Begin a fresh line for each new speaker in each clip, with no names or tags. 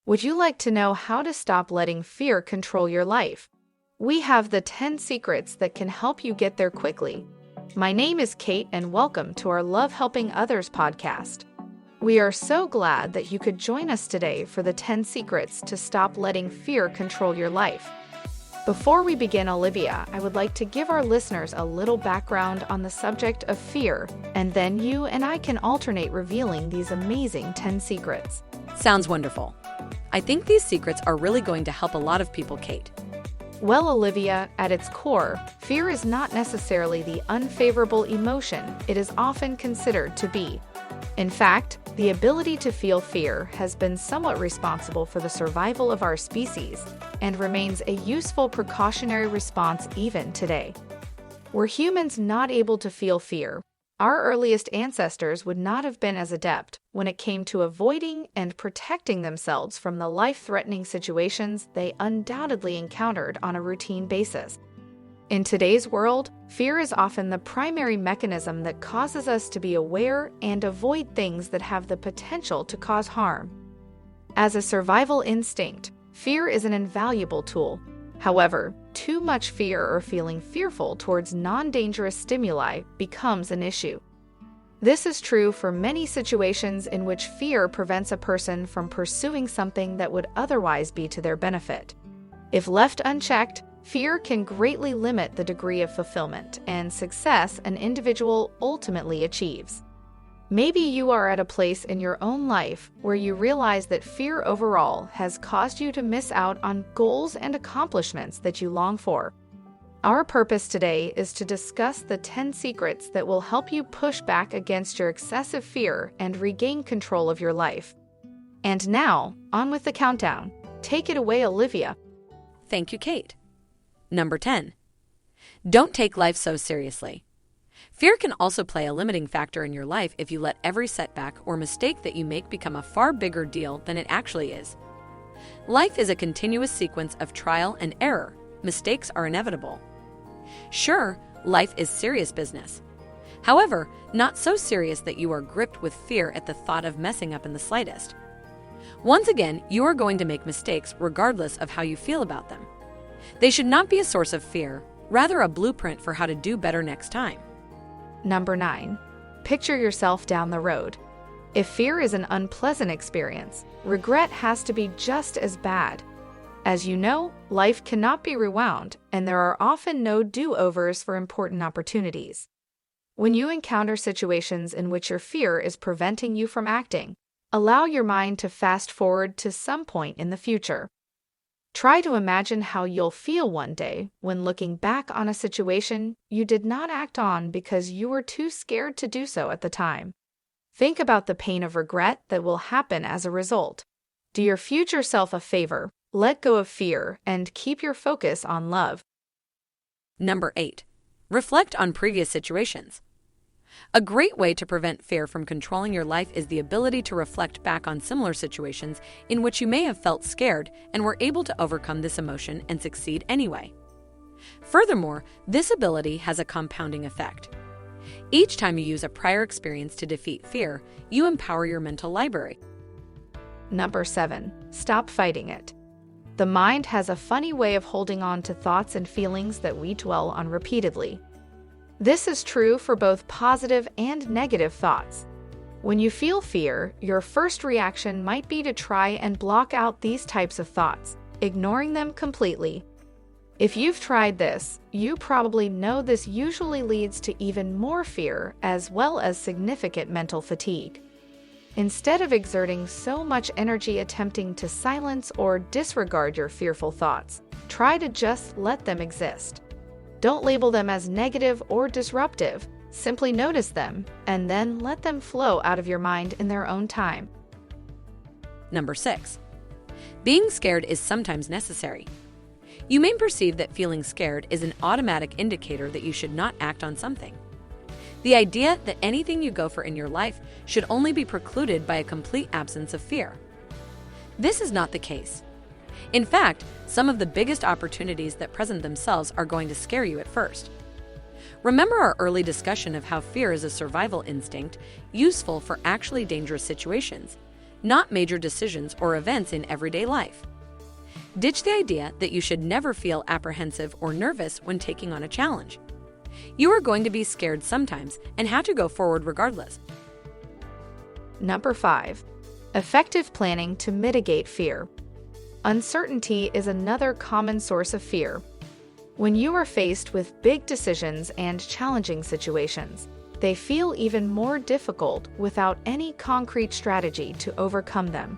Would you like to know how to stop letting fear control your life? We have the 10 secrets that can help you get there quickly. My name is Kate, and welcome to our Love Helping Others podcast. We are so glad that you could join us today for the 10 secrets to stop letting fear control your life. Before we begin, Olivia, I would like to give our listeners a little background on the subject of fear, and then you and I can alternate revealing these amazing 10 secrets.
Sounds wonderful. I think these secrets are really going to help a lot of people, Kate.
Well, Olivia, at its core, fear is not necessarily the unfavorable emotion it is often considered to be. In fact, the ability to feel fear has been somewhat responsible for the survival of our species and remains a useful precautionary response even today. Were humans not able to feel fear, our earliest ancestors would not have been as adept when it came to avoiding and protecting themselves from the life-threatening situations they undoubtedly encountered on a routine basis. In today's world, fear is often the primary mechanism that causes us to be aware and avoid things that have the potential to cause harm. As a survival instinct, fear is an invaluable tool. However, too much fear or feeling fearful towards non-dangerous stimuli becomes an issue. This is true for many situations in which fear prevents a person from pursuing something that would otherwise be to their benefit. If left unchecked, fear can greatly limit the degree of fulfillment and success an individual ultimately achieves. Maybe you are at a place in your own life where you realize that fear overall has caused you to miss out on goals and accomplishments that you long for. Our purpose today is to discuss the 10 secrets that will help you push back against your excessive fear and regain control of your life. And now, on with the countdown. Take it away, Olivia.
Thank you, Kate. Number 10. Don't take life so seriously. Fear can also play a limiting factor in your life if you let every setback or mistake that you make become a far bigger deal than it actually is. Life is a continuous sequence of trial and error. Mistakes are inevitable. Sure, life is serious business. However, not so serious that you are gripped with fear at the thought of messing up in the slightest. Once again, you are going to make mistakes regardless of how you feel about them. They should not be a source of fear, rather a blueprint for how to do better next time.
Number 9. Picture yourself down the road. If fear is an unpleasant experience, regret has to be just as bad. As you know, life cannot be rewound, and there are often no do-overs for important opportunities. When you encounter situations in which your fear is preventing you from acting, allow your mind to fast forward to some point in the future. Try to imagine how you'll feel one day when looking back on a situation you did not act on because you were too scared to do so at the time. Think about the pain of regret that will happen as a result. Do your future self a favor, let go of fear, and keep your focus on love.
Number 8. Reflect on previous situations. A great way to prevent fear from controlling your life is the ability to reflect back on similar situations in which you may have felt scared and were able to overcome this emotion and succeed anyway. Furthermore, this ability has a compounding effect. Each time you use a prior experience to defeat fear, you empower your mental library.
Number 7. Stop fighting it. The mind has a funny way of holding on to thoughts and feelings that we dwell on repeatedly. This is true for both positive and negative thoughts. When you feel fear, your first reaction might be to try and block out these types of thoughts, ignoring them completely. If you've tried this, you probably know this usually leads to even more fear as well as significant mental fatigue. Instead of exerting so much energy attempting to silence or disregard your fearful thoughts, try to just let them exist. Don't label them as negative or disruptive. Simply notice them and then let them flow out of your mind in their own time.
Number 6. Being scared is sometimes necessary. You may perceive that feeling scared is an automatic indicator that you should not act on something. The idea that anything you go for in your life should only be precluded by a complete absence of fear. This is not the case. In fact, some of the biggest opportunities that present themselves are going to scare you at first. Remember our early discussion of how fear is a survival instinct, useful for actually dangerous situations. not major decisions or events in everyday life. Ditch the idea that you should never feel apprehensive or nervous when taking on a challenge. You are going to be scared sometimes and have to go forward regardless.
Number 5. Effective planning to mitigate fear. Uncertainty is another common source of fear. When you are faced with big decisions and challenging situations, they feel even more difficult without any concrete strategy to overcome them.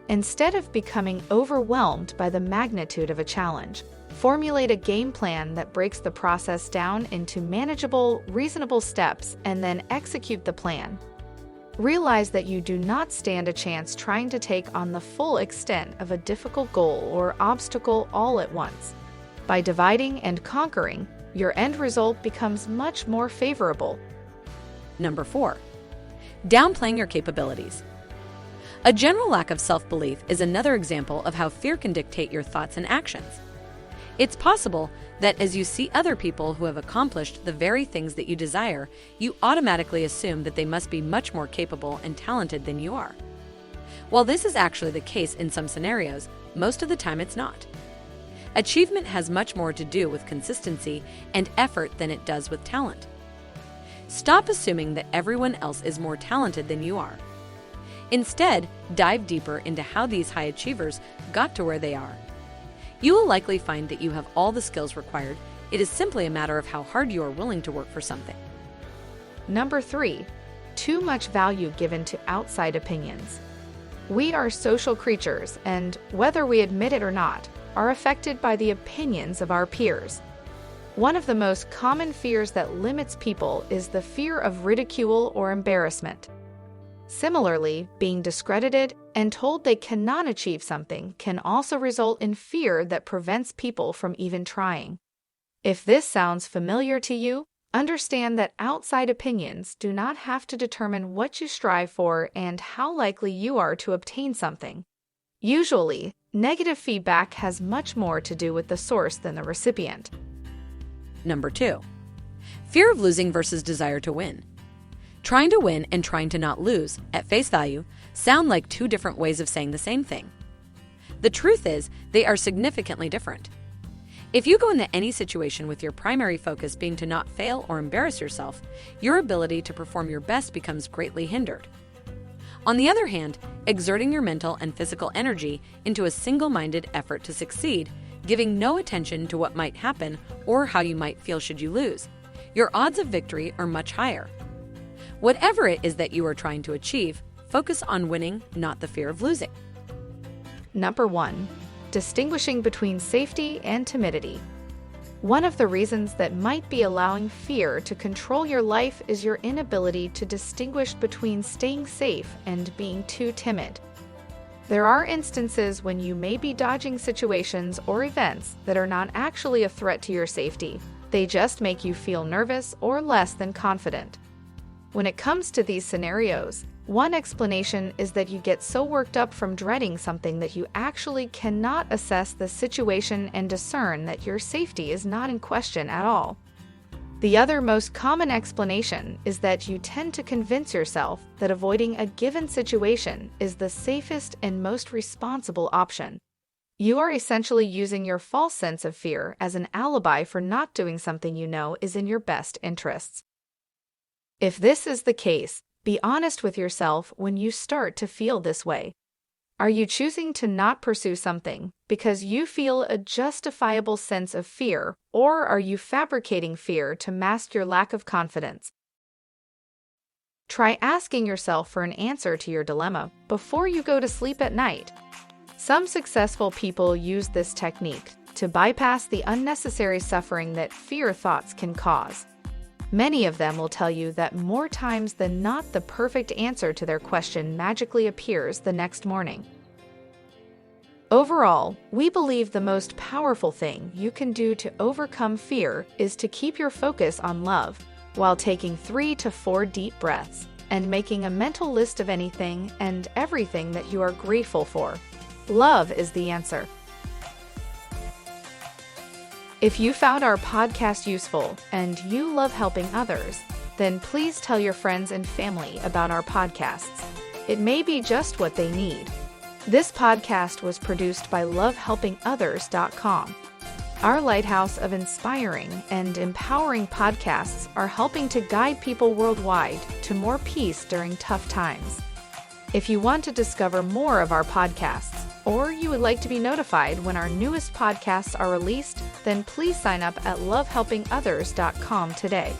Instead of becoming overwhelmed by the magnitude of a challenge, formulate a game plan that breaks the process down into manageable, reasonable steps and then execute the plan. Realize that you do not stand a chance trying to take on the full extent of a difficult goal or obstacle all at once. By dividing and conquering, your end result becomes much more favorable.
Number 4. Downplaying your capabilities. A general lack of self-belief is another example of how fear can dictate your thoughts and actions. It's possible that as you see other people who have accomplished the very things that you desire, you automatically assume that they must be much more capable and talented than you are. While this is actually the case in some scenarios, most of the time it's not. Achievement has much more to do with consistency and effort than it does with talent. Stop assuming that everyone else is more talented than you are. Instead, dive deeper into how these high achievers got to where they are. You will likely find that you have all the skills required. It is simply a matter of how hard you are willing to work for something.
Number 3. Too much value given to outside opinions. We are social creatures and, whether we admit it or not, are affected by the opinions of our peers. One of the most common fears that limits people is the fear of ridicule or embarrassment. Similarly, being discredited and told they cannot achieve something can also result in fear that prevents people from even trying. If this sounds familiar to you, understand that outside opinions do not have to determine what you strive for and how likely you are to obtain something. Usually, negative feedback has much more to do with the source than the recipient.
Number 2. Fear of losing versus desire to win. Trying to win and trying to not lose, at face value, sound like two different ways of saying the same thing. The truth is, they are significantly different. If you go into any situation with your primary focus being to not fail or embarrass yourself, your ability to perform your best becomes greatly hindered. On the other hand, exerting your mental and physical energy into a single-minded effort to succeed, giving no attention to what might happen or how you might feel should you lose, your odds of victory are much higher. Whatever it is that you are trying to achieve, focus on winning, not the fear of losing.
Number 1. Distinguishing between safety and timidity. One of the reasons that might be allowing fear to control your life is your inability to distinguish between staying safe and being too timid. There are instances when you may be dodging situations or events that are not actually a threat to your safety. They just make you feel nervous or less than confident. When it comes to these scenarios, one explanation is that you get so worked up from dreading something that you actually cannot assess the situation and discern that your safety is not in question at all. The other most common explanation is that you tend to convince yourself that avoiding a given situation is the safest and most responsible option. You are essentially using your false sense of fear as an alibi for not doing something you know is in your best interests. If this is the case, be honest with yourself when you start to feel this way. Are you choosing to not pursue something because you feel a justifiable sense of fear, or are you fabricating fear to mask your lack of confidence? Try asking yourself for an answer to your dilemma before you go to sleep at night. Some successful people use this technique to bypass the unnecessary suffering that fear thoughts can cause. Many of them will tell you that more times than not, the perfect answer to their question magically appears the next morning. Overall, we believe the most powerful thing you can do to overcome fear is to keep your focus on love, while taking 3 to 4 deep breaths and making a mental list of anything and everything that you are grateful for. Love is the answer. If you found our podcast useful and you love helping others, then please tell your friends and family about our podcasts. it may be just what they need. This podcast was produced by lovehelpingothers.com. Our lighthouse of inspiring and empowering podcasts are helping to guide people worldwide to more peace during tough times. If you want to discover more of our podcasts, or you would like to be notified when our newest podcasts are released, then please sign up at lovehelpingothers.com today.